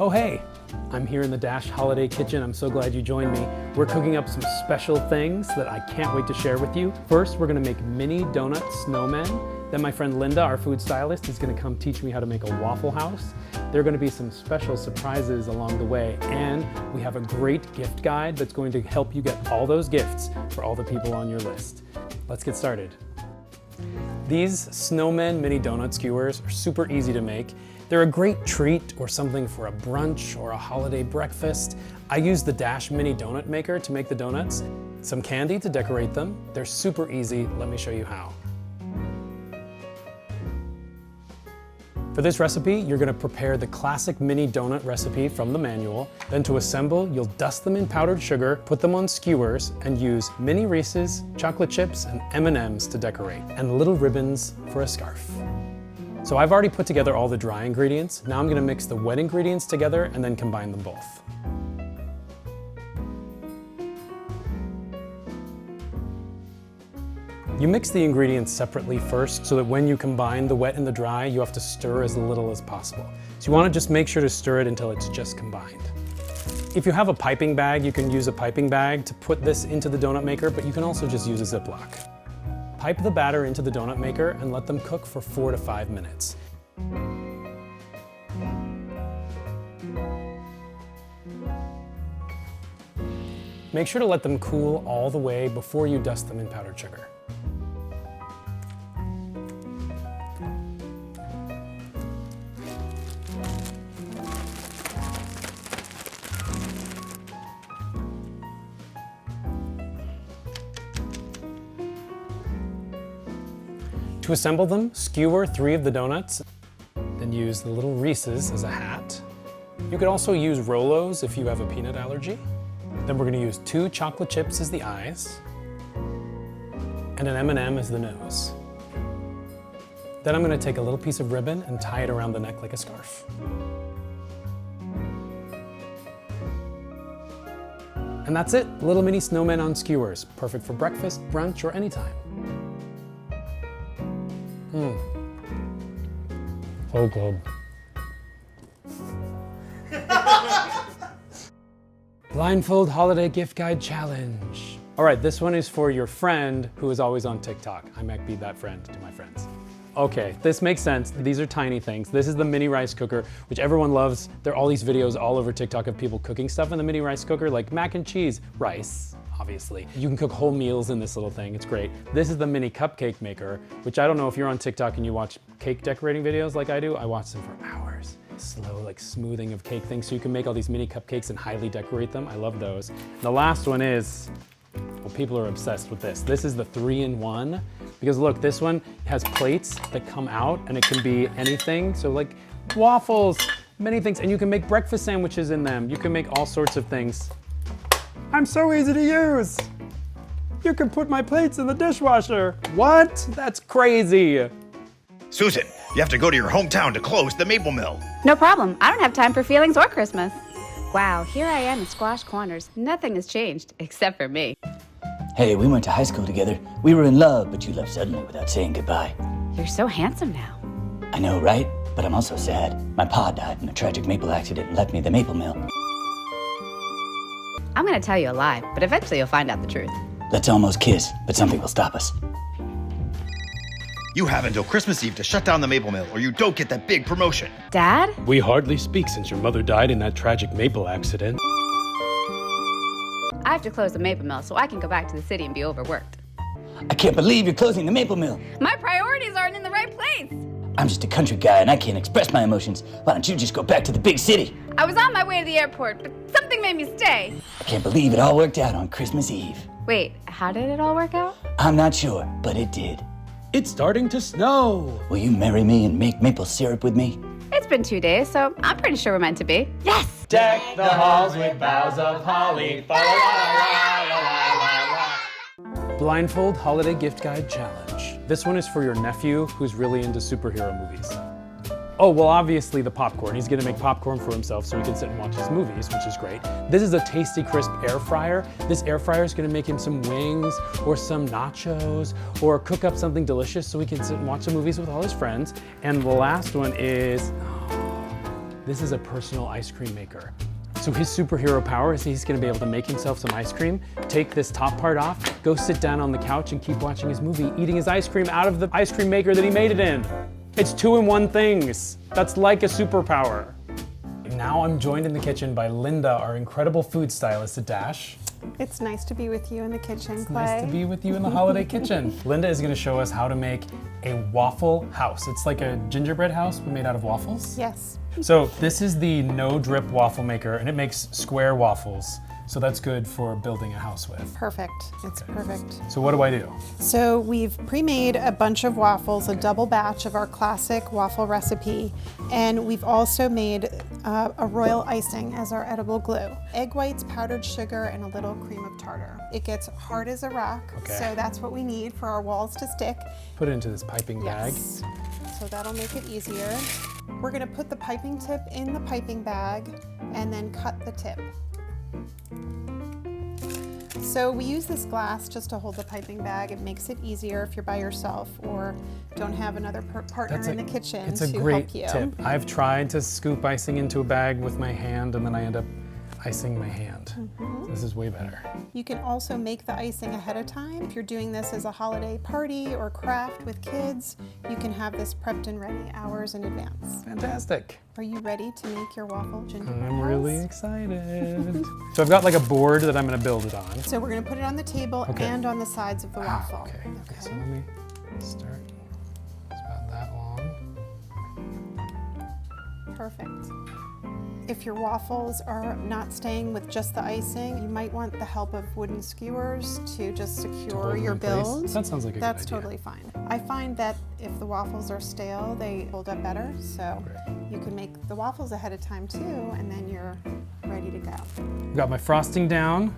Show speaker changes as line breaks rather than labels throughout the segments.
Oh hey, I'm here in the Dash Holiday Kitchen. I'm so glad you joined me. We're cooking up some special things that I can't wait to share with you. First, we're gonna make mini donut snowmen. Then my friend Linda, our food stylist, is gonna come teach me how to make a Waffle House. There are gonna be some special surprises along the way, and we have a great gift guide that's going to help you get all those gifts for all the people on your list. Let's get started. These Snowman Mini Donut skewers are super easy to make. They're a great treat or something for a brunch or a holiday breakfast. I use the Dash Mini Donut Maker to make the donuts, some candy to decorate them. They're super easy. Let me show you how. For this recipe, you're gonna prepare the classic mini donut recipe from the manual. Then to assemble, you'll dust them in powdered sugar, put them on skewers, and use mini Reese's, chocolate chips, and M&Ms to decorate, and little ribbons for a scarf. So I've already put together all the dry ingredients. Now I'm gonna mix the wet ingredients together and then combine them both. You mix the ingredients separately first so that when you combine the wet and the dry, you have to stir as little as possible. So you wanna just make sure to stir it until it's just combined. If you have a piping bag, you can use a piping bag to put this into the donut maker, but you can also just use a Ziploc. Pipe the batter into the donut maker and let them cook for 4 to 5 minutes. Make sure to let them cool all the way before you dust them in powdered sugar. To assemble them, skewer 3 of the donuts, then use the little Reese's as a hat. You could also use Rolos if you have a peanut allergy. Then we're gonna use 2 chocolate chips as the eyes, and an M&M as the nose. Then I'm gonna take a little piece of ribbon and tie it around the neck like a scarf. And that's it, little mini snowmen on skewers. Perfect for breakfast, brunch, or anytime. So good. Blindfold Holiday Gift Guide Challenge. All right, this one is for your friend who is always on TikTok. I might be that friend to my friends. Okay, this makes sense. These are tiny things. This is the mini rice cooker, which everyone loves. There are all these videos all over TikTok of people cooking stuff in the mini rice cooker, like mac and cheese, rice, obviously. You can cook whole meals in this little thing, it's great. This is the mini cupcake maker, which I don't know if you're on TikTok and you watch cake decorating videos like I do. I watch them for hours. Slow, like smoothing of cake things, so you can make all these mini cupcakes and highly decorate them. I love those. And the last one is, well, people are obsessed with this. This is the 3-in-1, because look, this one has plates that come out and it can be anything. So like waffles, many things, and you can make breakfast sandwiches in them. You can make all sorts of things. I'm so easy to use. You can put my plates in the dishwasher. What? That's crazy.
Susan, you have to go to your hometown to close the maple mill.
No problem. I don't have time for feelings or Christmas. Wow, here I am in Squash Corners. Nothing has changed, except for me.
Hey, we went to high school together. We were in love, but you left suddenly without saying goodbye.
You're so handsome now.
I know, right? But I'm also sad. My pa died in a tragic maple accident and left me the maple mill.
I'm gonna tell you a lie, but eventually you'll find out the truth.
Let's almost kiss, but something will stop us.
You have until Christmas Eve to shut down the maple mill or you don't get that big promotion.
Dad?
We hardly speak since your mother died in that tragic maple accident.
I have to close the maple mill so I can go back to the city and be overworked.
I can't believe you're closing the maple mill.
My priorities aren't in the right place.
I'm just a country guy and I can't express my emotions. Why don't you just go back to the big city?
I was on my way to the airport, but something made me stay.
I can't believe it all worked out on Christmas Eve.
Wait, how did it all work out?
I'm not sure, but it did.
It's starting to snow.
Will you marry me and make maple syrup with me?
It's been 2 days, so I'm pretty sure we're meant to be. Yes!
Deck the halls with boughs of holly. Blindfold Holiday Gift Guide Challenge. This one is for your nephew who's really into superhero movies. Oh, well, obviously the popcorn. He's gonna make popcorn for himself so he can sit and watch his movies, which is great. This is a Tasty Crisp air fryer. This air fryer is gonna make him some wings or some nachos or cook up something delicious so he can sit and watch the movies with all his friends. And the last one is This is a personal ice cream maker. So his superhero power is he's gonna be able to make himself some ice cream, take this top part off, go sit down on the couch and keep watching his movie, eating his ice cream out of the ice cream maker that he made it in. It's 2-in-1 things. That's like a superpower. Now I'm joined in the kitchen by Linda, our incredible food stylist at Dash.
It's nice to be with you in the kitchen, Clay.
Nice to be with you in the holiday kitchen. Linda is gonna show us how to make a Waffle House. It's like a gingerbread house, but made out of waffles.
Yes.
So this is the no drip waffle maker, and it makes square waffles. So that's good for building a house with.
Perfect. It's perfect.
So what do I do?
So we've pre-made a bunch of waffles, a double batch of our classic waffle recipe, and we've also made a royal icing as our edible glue. Egg whites, powdered sugar, and a little cream of tartar. It gets hard as a rock, so that's what we need for our walls to stick.
Put it into this piping bag.
Yes. So that'll make it easier. We're gonna put the piping tip in the piping bag and then cut the tip. So we use this glass just to hold the piping bag. It makes it easier if you're by yourself or don't have another partner in the kitchen
It's
to
a great
help you.
tip. I've tried to scoop icing into a bag with my hand, and then I end up icing my hand. This is way better.
You can also make the icing ahead of time. If you're doing this as a holiday party or craft with kids, you can have this prepped and ready hours in advance.
Fantastic.
Are you ready to make your waffle gingerbread
I'm
house?
really excited. So I've got like a board that I'm gonna build it on.
So we're gonna put it on the table and on the sides of the waffle.
Okay, so let me start. It's about that long.
Perfect. If your waffles are not staying with just the icing, you might want the help of wooden skewers to just secure
hold them
your
in place?
bills.
That sounds like a good
That's
idea.
totally fine. I find that if the waffles are stale, they hold up better. So you can make the waffles ahead of time too, and then you're ready to go.
I've got my frosting down,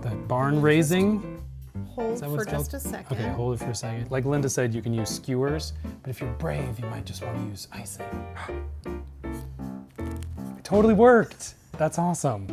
the barn raising.
Hold
that what
for
it's
just
called?
a second.
Okay, hold it for a second. Like Linda said, you can use skewers, but if you're brave, you might just want to use icing. It totally worked. That's awesome.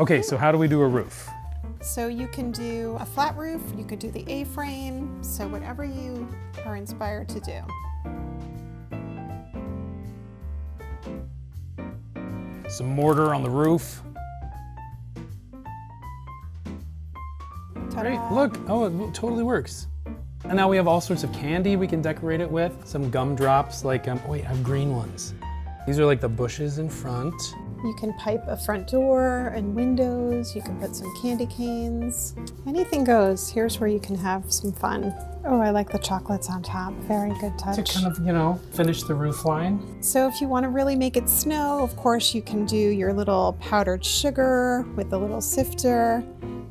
Okay, so how do we do a roof?
So you can do a flat roof, you could do the A-frame, so whatever you are inspired to do.
Some mortar on the roof.
Ta-da.
Great, look, oh, it totally works. And now we have all sorts of candy we can decorate it with. Some gumdrops, like, wait, I have green ones. These are like the bushes in front.
You can pipe a front door and windows. You can put some candy canes. Anything goes. Here's where you can have some fun. Oh, I like the chocolates on top. Very good touch.
To kind of, finish the roof line.
So if you want to really make it snow, of course, you can do your little powdered sugar with the little sifter,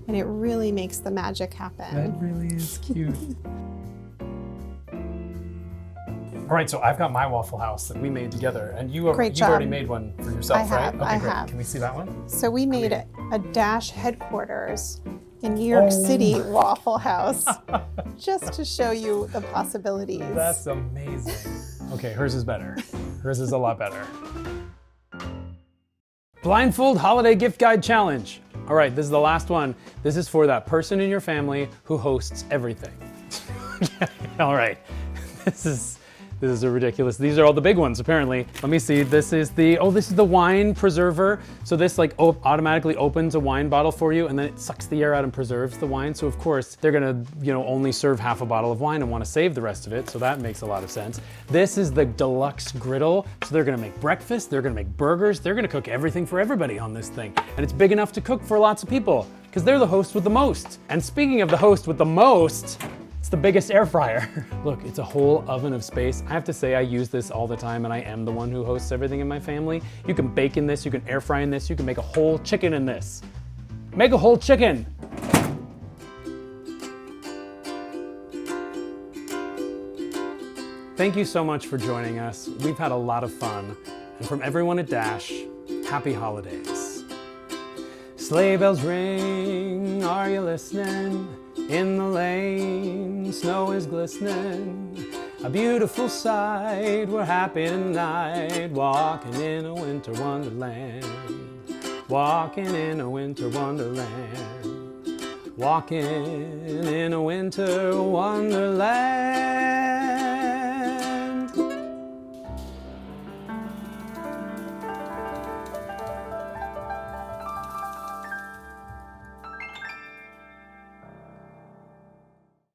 and it really makes the magic happen.
That really is cute. All right, so I've got my Waffle House that we made together, and you've already made one for yourself,
I have,
right? Okay,
I
great.
have.
Can we see that one?
So we made a Dash headquarters in New York City Waffle House, just to show you the possibilities.
That's amazing. Okay, hers is better. Hers is a lot better. Blindfold Holiday Gift Guide Challenge. All right, this is the last one. This is for that person in your family who hosts everything. All right, this is ridiculous. These are all the big ones, apparently. Let me see. This is the wine preserver. So this automatically opens a wine bottle for you, and then it sucks the air out and preserves the wine. So of course they're gonna, only serve half a bottle of wine and want to save the rest of it. So that makes a lot of sense. This is the deluxe griddle. So they're gonna make breakfast, they're gonna make burgers, they're gonna cook everything for everybody on this thing. And it's big enough to cook for lots of people because they're the host with the most. And speaking of the host with the most, it's the biggest air fryer. Look, it's a whole oven of space. I have to say I use this all the time, and I am the one who hosts everything in my family. You can bake in this, you can air fry in this, you can make a whole chicken in this. Make a whole chicken. Thank you so much for joining us. We've had a lot of fun. And from everyone at Dash, happy holidays. Sleigh bells ring, are you listening? In the lane, snow is glistening. A beautiful sight, we're happy tonight. Walking in a winter wonderland. Walking in a winter wonderland. Walking in a winter wonderland.